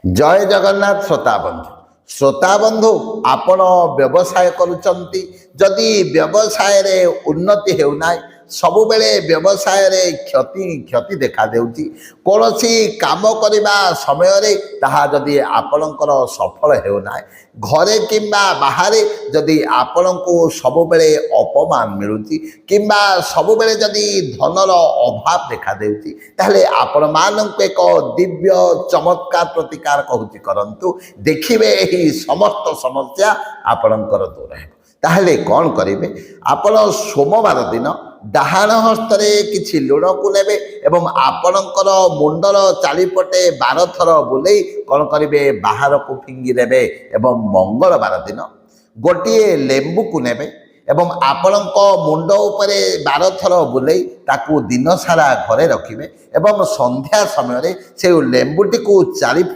जय जगन्नाथ श्रोता बंधु आपण व्यवसाय करुचंती जदि व्यवसाय रे उन्नति हेउना सबु बेले व्यवसाय रे क्षति क्षति देखा देउची कोनोसी काम करिबा समय रे ताहा जदि आपणकर सफल हेउना घरे किंबा बाहरे जदि आपणको सबु बेले अपमान मिलुची किंबा सबु बेले जदि धनर अभाव देखा देउची ताहले आपण मानक एक दिव्य चमत्कार प्रतिकार कहूची करंतु देखिबे एही समस्त समस्या आपणकर दूर हेबो। ताहले कौन करेंगे आपण सोमवार दिन डाहाण हस्तरे किछि लुण को नेबे एवं आपणकर मुंडर चारिपटे 12 थर बुले कौन करेंगे बाहर को फिंगी देबे एवं मंगलवार दिन गोटे लेंबू को नेबे एवं आपणक मुंड उपरे 12 थर बुले ताकू दिन सारा घरे रखिबे एवं संध्या समय से लेंबूटी को 4 फाल